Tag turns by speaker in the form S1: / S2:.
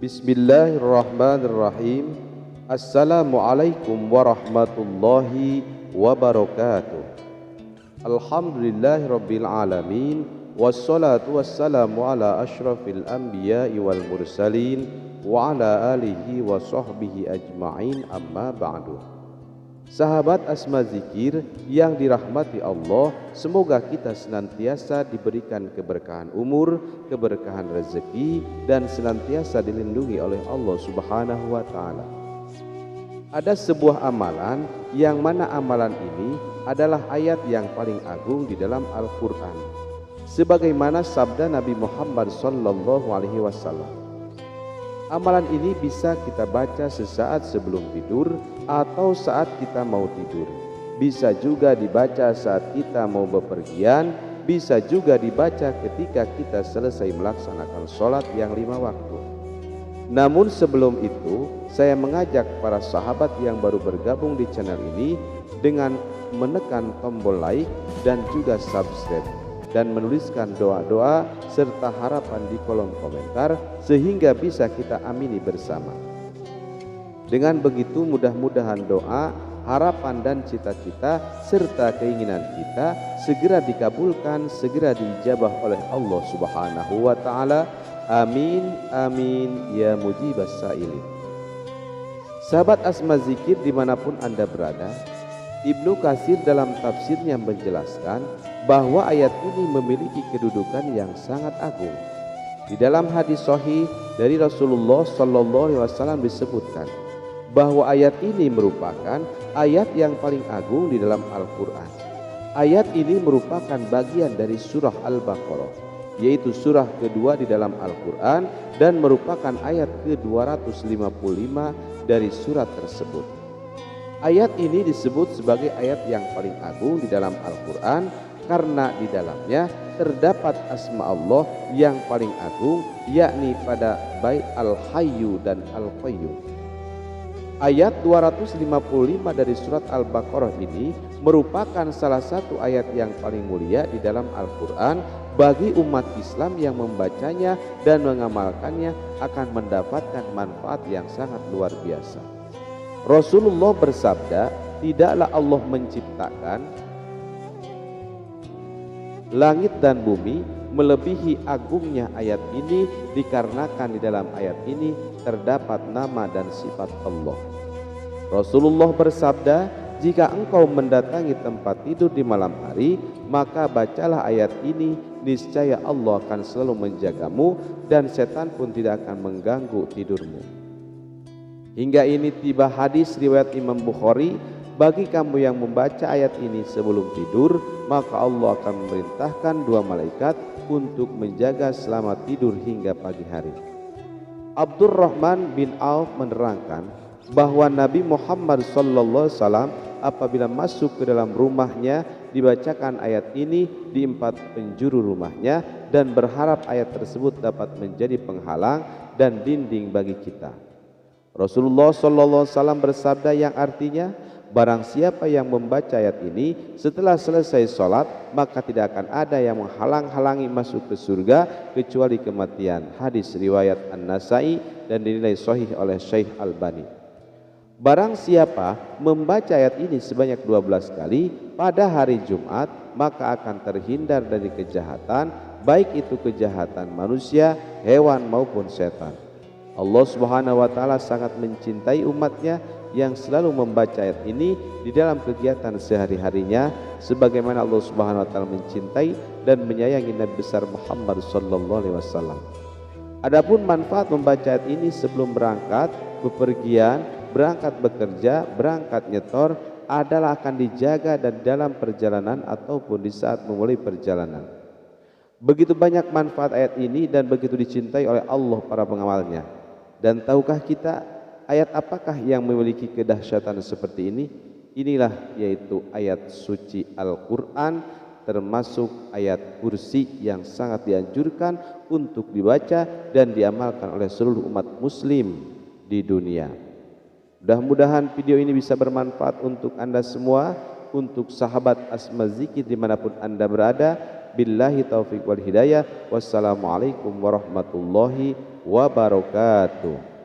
S1: Bismillahirrahmanirrahim. Assalamualaikum warahmatullahi wabarakatuh. Alhamdulillahirabbil alamin. Wassalatu wassalamu ala asyrafil anbiya'i wal mursalin wa ala alihi wa sahbihi ajma'in, amma ba'du. Sahabat Asma Zikir yang dirahmati Allah, semoga kita senantiasa diberikan keberkahan umur, keberkahan rezeki, dan senantiasa dilindungi oleh Allah Subhanahu wa Ta'ala. Ada sebuah amalan yang mana amalan ini adalah ayat yang paling agung di dalam Al-Quran, sebagaimana sabda Nabi Muhammad SAW. Amalan ini bisa kita baca sesaat sebelum tidur atau saat kita mau tidur. Bisa juga dibaca saat kita mau bepergian. Bisa juga dibaca ketika kita selesai melaksanakan sholat yang 5 waktu. Namun sebelum itu, saya mengajak para sahabat yang baru bergabung di channel ini dengan menekan tombol like dan juga subscribe, dan menuliskan doa-doa serta harapan di kolom komentar sehingga bisa kita amini bersama. Dengan begitu mudah-mudahan doa, harapan dan cita-cita serta keinginan kita segera dikabulkan, segera diijabah oleh Allah Subhanahu wa Ta'ala. Amin amin ya mujibas sa'ilin. Sahabat Asma Zikir dimanapun Anda berada, Ibnu Katsir dalam tafsirnya menjelaskan bahwa ayat ini memiliki kedudukan yang sangat agung. Di dalam hadis sahih dari Rasulullah SAW disebutkan bahwa ayat ini merupakan ayat yang paling agung di dalam Al-Quran. Ayat ini merupakan bagian dari surah Al-Baqarah, yaitu surah kedua di dalam Al-Quran, dan merupakan ayat ke-255 dari surat tersebut. Ayat ini disebut sebagai ayat yang paling agung di dalam Al-Quran karena di dalamnya terdapat asma Allah yang paling agung, yakni pada bait Al-Hayyu dan Al-Qayyum. Ayat 255 dari surat Al-Baqarah ini merupakan salah satu ayat yang paling mulia di dalam Al-Quran. Bagi umat Islam yang membacanya dan mengamalkannya akan mendapatkan manfaat yang sangat luar biasa. Rasulullah bersabda, tidaklah Allah menciptakan langit dan bumi melebihi agungnya ayat ini, dikarenakan di dalam ayat ini terdapat nama dan sifat Allah. Rasulullah bersabda, jika engkau mendatangi tempat tidur di malam hari, maka bacalah ayat ini, niscaya Allah akan selalu menjagamu dan setan pun tidak akan mengganggu tidurmu. Hingga ini tiba hadis riwayat Imam Bukhari, bagi kamu yang membaca ayat ini sebelum tidur, maka Allah akan memerintahkan 2 malaikat untuk menjaga selamat tidur hingga pagi hari. Abdurrahman bin Auf menerangkan bahwa Nabi Muhammad SAW apabila masuk ke dalam rumahnya dibacakan ayat ini di 4 penjuru rumahnya dan berharap ayat tersebut dapat menjadi penghalang dan dinding bagi kita. Rasulullah SAW bersabda yang artinya, barang siapa yang membaca ayat ini setelah selesai sholat, maka tidak akan ada yang menghalang-halangi masuk ke surga kecuali kematian. Hadis riwayat An-Nasai dan dinilai sahih oleh Syekh Albani. Barang siapa membaca ayat ini sebanyak 12 kali pada hari Jumat, maka akan terhindar dari kejahatan, baik itu kejahatan manusia, hewan maupun setan. Allah Subhanahu wa Ta'ala sangat mencintai umatnya yang selalu membaca ayat ini di dalam kegiatan sehari-harinya, sebagaimana Allah Subhanahu wa Ta'ala mencintai dan menyayangi Nabi besar Muhammad SAW. Adapun manfaat membaca ayat ini sebelum berangkat bepergian, berangkat bekerja, berangkat nyetor, adalah akan dijaga dan dalam perjalanan ataupun di saat memulai perjalanan. Begitu banyak manfaat ayat ini dan begitu dicintai oleh Allah para pengamalnya. Dan tahukah kita ayat apakah yang memiliki kedahsyatan seperti ini? Inilah yaitu ayat suci Al-Quran, termasuk ayat kursi yang sangat dianjurkan untuk dibaca dan diamalkan oleh seluruh umat muslim di dunia. Mudah-mudahan video ini bisa bermanfaat untuk Anda semua, untuk sahabat Asma Zikir dimanapun Anda berada, Billahi taufiq wal hidayah. Wassalamualaikum warahmatullahi wabarakatuh.